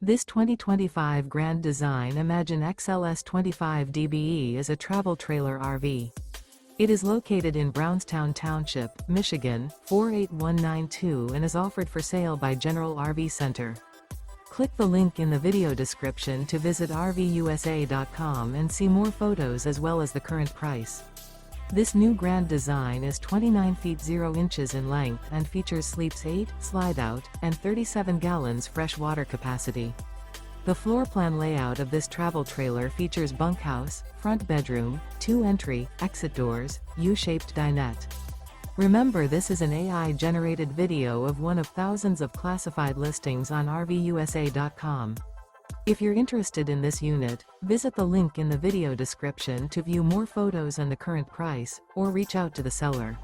This 2025 Grand Design Imagine XLS 25 DBE is a travel trailer RV. It is located in Brownstown Township, Michigan, 48192 and is offered for sale by General RV Center. Click the link in the video description to visit RVUSA.com and see more photos as well as the current price. This new Grand Design is 29 feet 0 inches in length and features sleeps 8, slide-out, and 37 gallons fresh water capacity. The floor plan layout of this travel trailer features bunkhouse, front bedroom, 2 entry, exit doors, U-shaped dinette. Remember, this is an AI-generated video of one of thousands of classified listings on RVUSA.com. If you're interested in this unit, visit the link in the video description to view more photos and the current price, or reach out to the seller.